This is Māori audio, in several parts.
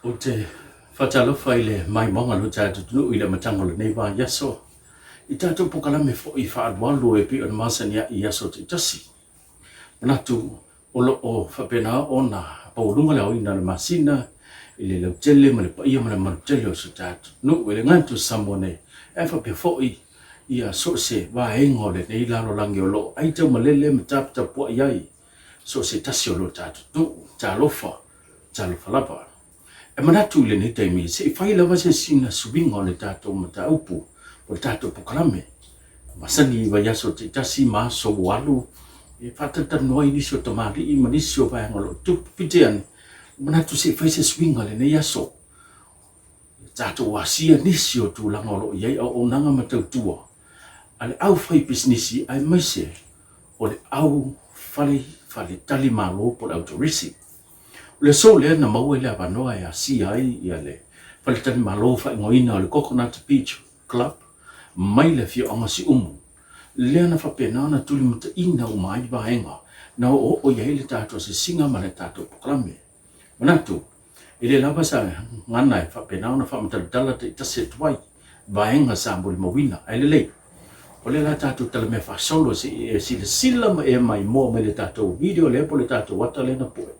Ote fatalo faile mai monga lo tatu tu ile matango le neiva yaso. Itato pokala me fo ifa adwalu e pi on masania yaso te tasi. Natu olo o fapena ona pa ulunga le oina le masina ile le tele male pa ia male tele o so tatu. No wele ngantu samone e fa pe fo i ia so se va engo le nei la lo langi o lo ai te malele me tap tap po iai. So se tasi o lo tatu. Tu talofa lapa. E manatu le ni taimi se fai lava se sina subinga o le tato mata upu o le tato pokalame masani wa yaso te tasi ma so walu e fatata noi ni so tamari I manisi o vai ngolo tu pitean manatu se fai se subinga le ne yaso tato wasia nisi o tu langolo yai o nanga mata tua ale au fai businessi ai maise o le au fale tali malo po autorisi le so le na mau le avanoa e asi ai ia le palitani malo fa ngoina o le Coconut Beach Club mai le fio anga si umu le na fa pena na tuli muta ina o mai vaenga na o ia le tato se singa ma le tato poklame manatu ile lava sa ngana fa pena na fa muta dala te tase twai vaenga sa mbuli mawina ai le o le la tato tala me fa solo si le sila ma e mai mo me le tato video le po le tato wata le na poe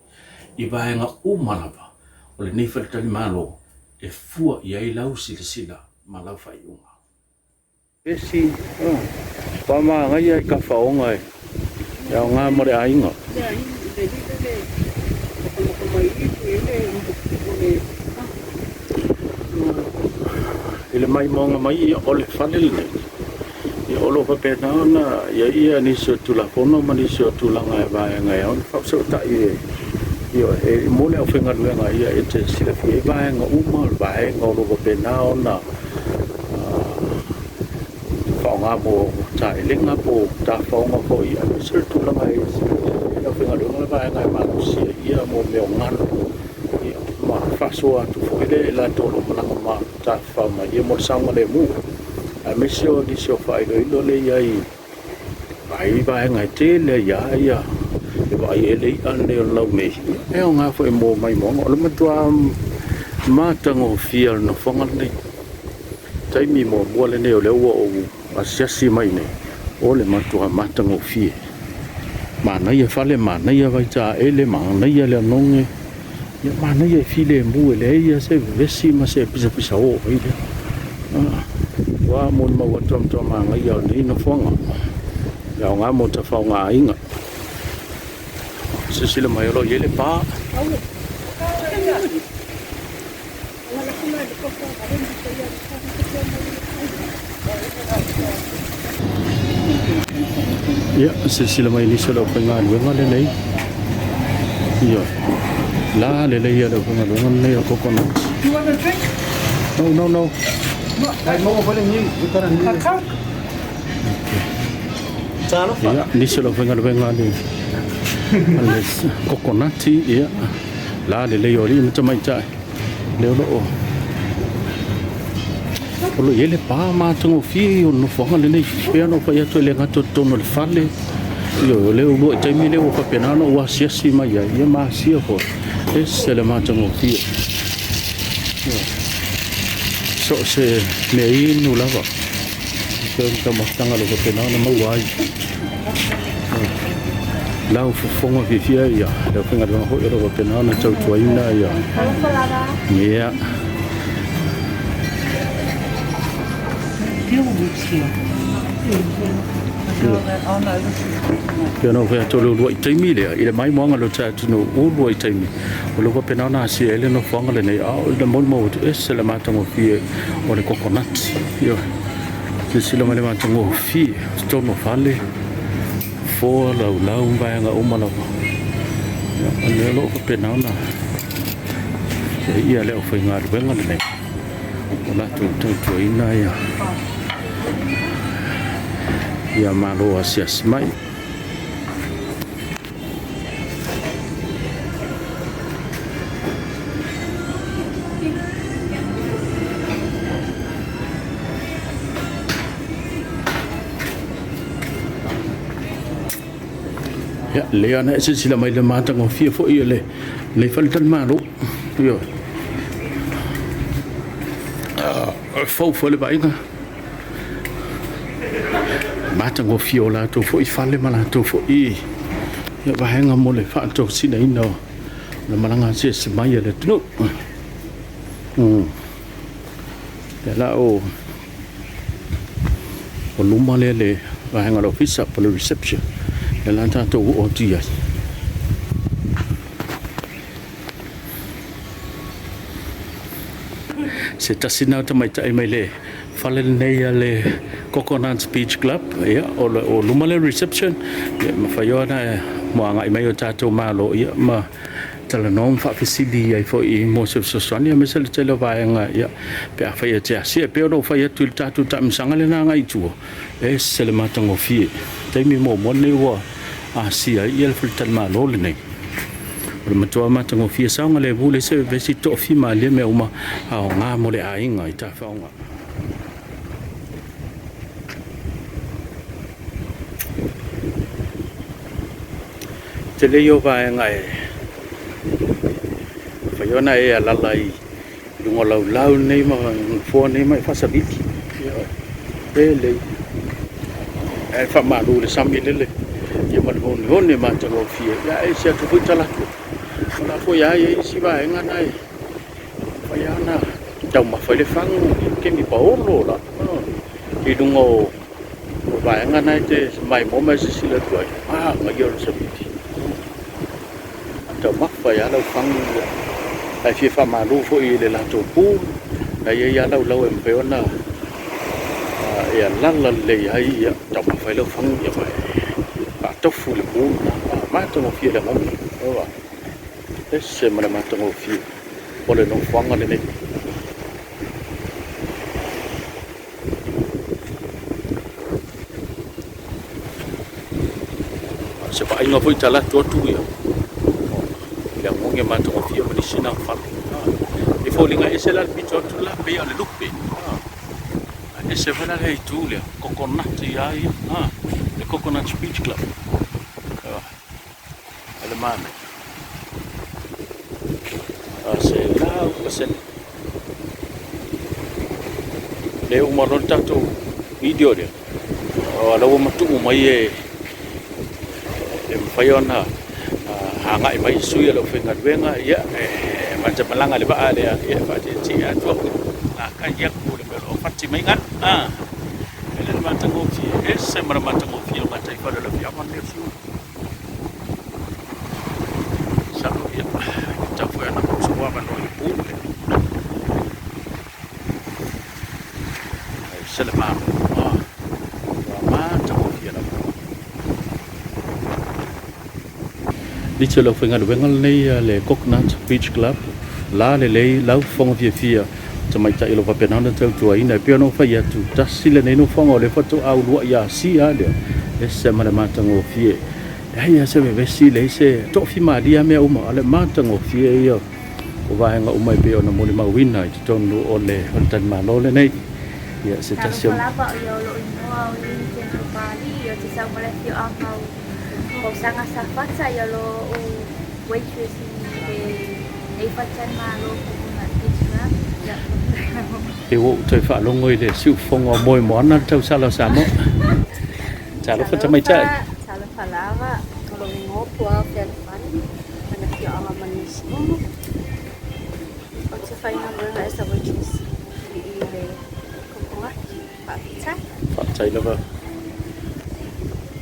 I vaenga umalava o le neifal tali malo e fua I ai lau sila malau fai unga. Esi, pama ngai ai ka whaonga e, ia ngā mare ainga. Ile mai monga mai I o le whanel nei. I olo papena ona, ia nisi o tulapono ma nisi o tulanga e vaenga e on, whapsau tai e. Io e mole o fenga luenga ia e te sila fi vaenga uma vaenga o lo pena ona whaonga mo ta elenga po ta whaonga po ia sir tu langa e o fenga luenga vaenga e manusia ia mo meo ngano ia ma whasua tu whakele la tolo mananga ma ta whauma ia mo saunga le mu a mesio di sio whailo ilo le ia I vai vaenga te le ia vai ele ane o lau me e o ngā fo e mō mai monga o le matua mātango fia no whanga nei taimi mō mua le ne o le ua o asiasi mai nei o le matua mātango fia mānai e whale mānai e vai tā ele mānai e le anonge ia mānai e file mu e le ia se vesi ma se pisa o vai le wā mō maua tom māngai au nei no whanga ia o ngā mō ta whaunga inga se sila mai olo yele pa ya se sila mai ni solo pengan wenga le nei yo la le ya lo pengan wenga nei o coconut no ai mo ko le ni utara ni ya ni solo pengan wenga ni Ales coconut ia la le ori mata mai tai le lo o ele pa ma tungo fi no fonga le nei pe no pa ia to le gato tono le fale io le o tai mi le o pa pena no wa siasi mai ia ma sia ko e se le ma tungo fi so se me inu lava so ta ma tanga lo pena no ma wai lau fonga fifia ia le finga de ho ero pena na tau tuaina ia ia no ve to lo i taimi le ile mai mo ngalo ta no o lo i taimi o lo pena na si ele no fonga le nei a le mo mo es le mata mo fie o le coconut ia se lo male mata mo fie sto no fale fo lau vai nga umala ya lo pena na ia le o foi ngar venga nei la tu ina ya malo asias mai ya le ana se sila mai le mata ngo fia fo ia le faltan malo yo fau fo le bainga mata ngo fiola to fo I fale mala to fo I ya bahenga mo le fa to sina ino na malanga se mai le tunu ya la o luma le bahenga lo fisa po le reception ya la tanto o dia se tasina ta mai tai mai le fale nei le Coconut Beach Club ya o luma le reception ya ma fayona mo nga mai o tato malo ya ma tala non fa fisidi ai fo I mo se sosani me se le tele vai nga ya pe a fai te asia pe o fai tu tato tam sanga le nga I tu e se le matango fie te mi mo mo ne wa asia I el fil tal malo le nei o matua matango fie sanga le bule se vesi to fi ma le me uma a nga mo le ai nga I ta fa nga te le yo vai nga Fayona e la lai lungo lau nei ma fo nei mai fa sabiti ele e fa ma lu le samile ye ma lo ne ma talo fie ya e sia tu tala la fo ya e si va nga nai Fayana tau ma fa le fang ke mi pa lo la I lungo va nga nai te mai mo ma si le tu ma yo sabiti tau ma fa ya lo fang ai fi fa malu fo I le la to pu na ye ya lau lau em pe ona ya la le ai ya ta ma fa lo fang ya ba ba to fu le pu ma to mo fi le mo va esse ma ma to mo fi o le no fang le ne se pa inga foi tala to tu ya ya mo nge ma to fi mo ni sina fa e fo linga ese la bi to la pe ya le lupe ese fa la le tu le Coconut ya le Coconut Beach Club ale man se la se le o mo non tanto video le o la o matu mai e Fayona hanga mai suya lo fenga wenga ya macam malanga le ba le ya fa ti ya tu ka ya ku le lo fatti mai nga ele ma tango fi esse ma tango fi ma tai fa le fi amon le fi sa lo ya ta fo na ko so wa ma no le pu se le ma Di chelo fenga wengal nei le Coconut Beach Club la le lau fonga fia tamai ta ilo papena na tau tua ina pe no fa ya tu tasile nei no fonga le foto au lua ya si ale e se mala matango fie ai ya se ve si le se to fi ma dia me uma ale matango fie yo o va nga uma pe ona mo le ma wina I tonu o le hontan ma lo le nei ya se tasio la ba yo lo no au ni te pali yo te sa mala fio au Kau sangat safat saya lo waitress ni fachan malo Coconut Beach Club ya te wo te fa lo ngoi le siu fonga moi mo na tau sala samo cha lo fa mai cha sala falava kalau ngopo fel fan ana ki ala manis o te fai na mo esa waitress le Coconut fa cha lo ba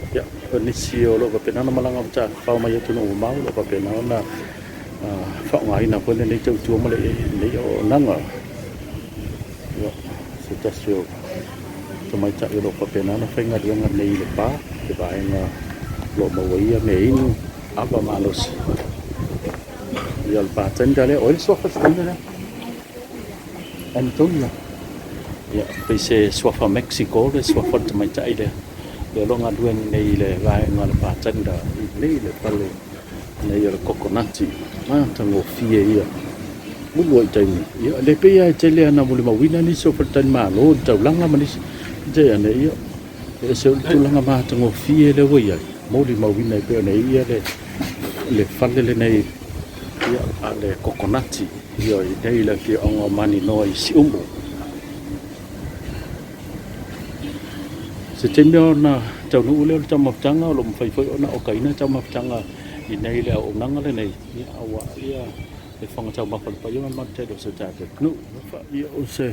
ya ni sio lo pa pena na malanga cha fa mai tu no mau lo pa pena na fa ngai na ko le nei tu tu mo le nei o nanga yo se ta sio to mai cha lo pa pena na fa ngai nga nei le pa te ba nga lo mo wei ya nei nu apa malos ya el bartender le o el sofa stand Antonio ya pese sofa Mexico le sofa te mai cha ile le longa duen nei le vai ngala patenda nei le pale nei le Coconut ma tango fie ia mu loi tai ia le pe ia tele ana mo le mawina ni so pertan ma lo tau langa manis je ane ia e se tu langa ma tango fie le wo ia mo le mawina pe nei ia le fale le nei ia ale Coconut ia nei le ki onga mani noi si umbo se te mea na tau nu ule o tau maptanga o lo mwhai ona o kaina tau maptanga I nei le o nanga le nei I awa ia e whangatau maka le paiona mate do se tātou nu wha ia o se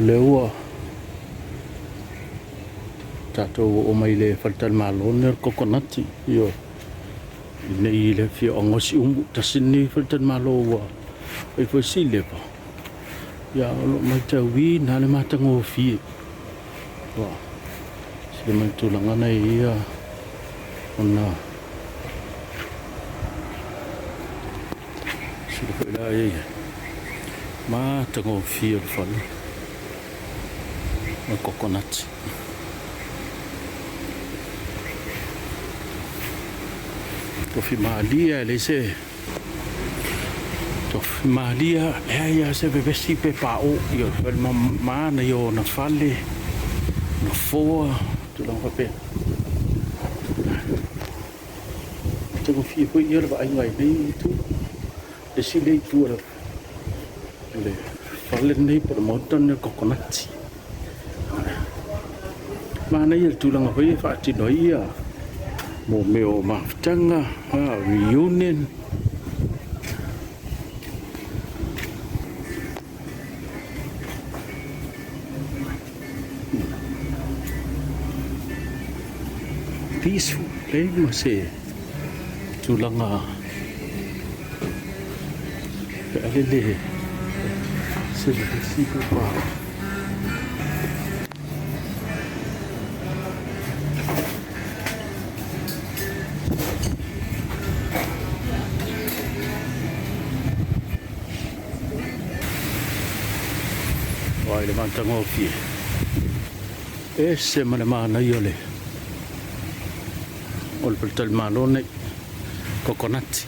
le ua tātou o mai le whalital malone ar kokonati io I nei le fia o ngosi umu tasini whalital malo ua e fai si le pa ia o lo mai tau wi na le matango o fie wa se mai tūlanga nei ia ona sila ko ila ia matango o fie o whali ma kokonati Tofi malia le se Tofi malia ia se vesti pe pao io per mana io na falle na foa tu lang pa pe Tengo fi ko ia ba ai ngai nei tu le si le tu le falle nei per moton ne coconut mana ia tu lang pa fa ti no ia mo meo maftanga reunion peaceful ma se tulanga ale se si pa Wai le mantango fie. Se mana mana iole. Ol pel malone coconut.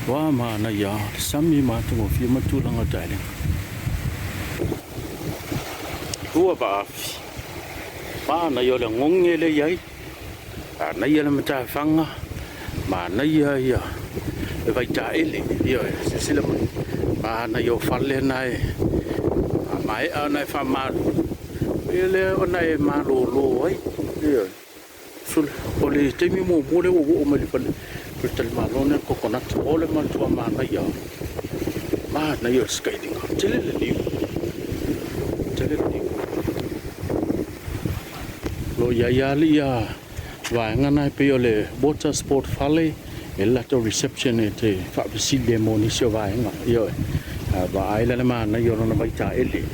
Wa mana ya sami mantango fie matulanga tale. Tua ba fi. Mana iole ngongele yai. Na iole mata fanga. Mana ya. E vai ta ele io se sila ma na yo falle nai mai ana fa ma ele ona e ma lo ai io sul ole te mi mo le o me falle per tal ma lo ne coconut ole ma tua ma na yo skating tele le lo ya lia va ngana pe ole water sport falle e lato reception e te whapasile mo ni sio vaenga io va aila le mana io non vai ta ele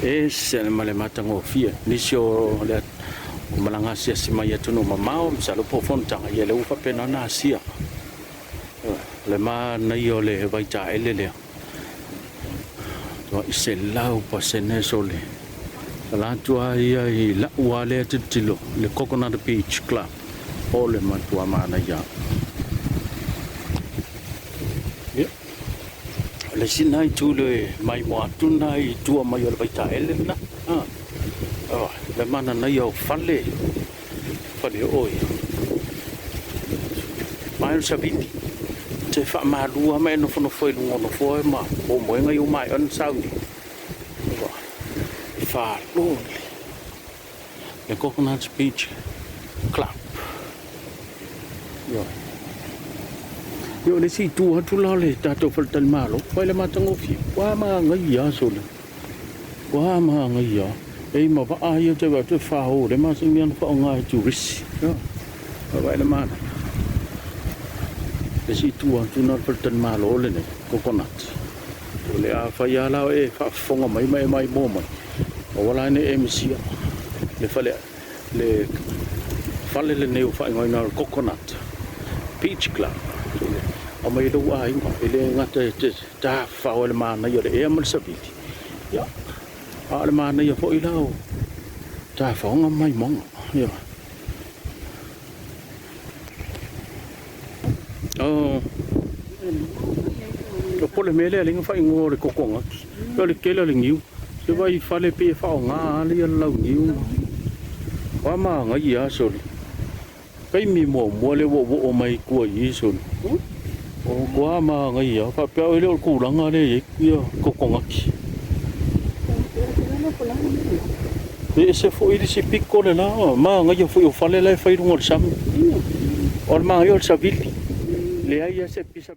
e se le male matango fia ni sio le malanga sia sima ia tunu mamao sa lo po fonta ia le ufa pena na sia le mana io le vai ta ele le to se lau pa se ne sole la tua ia I la wale tilo le Coconut Beach Club ole matua mana ia le sinai tu le mai mo atu nai tua mai o le baita ele na le mana na yo falle oi mai o sabiti te fa malua mai no fono foi no foi ma o mo ngai o mai on saudi fa lo le Coconut Beach Club Yo le si tu la le tato faltal malo poi le matango fi wa ma ngai ya sole wa ma ngai ya e ma va ai te va te fa ho le ma sing mian fa ngai tu ris yo va le ma le si tu la faltal malo le ne coconut le a fa ya la e fa fonga mai mo o wala ne MC le fale le ne fa ngai na coconut Beach Club o mai do ai ele ngata ta fa o le mana yo le e mal sabiti ya a le mana yo fo ilao ta fa nga mai mong ya lo pole mele le fa ngo le kokonga yo le kele le ngiu se vai fa le pe fa nga le lau ngiu wa ma nga ya so kai mi mo le wo mai ko yi so o kwa ma ngai ya fa pe o le ku langa le ya ko ko ngaki pula. e se fo i se piko le la ma nga yo fo yo fale la fai ngol sam o ma yo sa vili le ai se pisa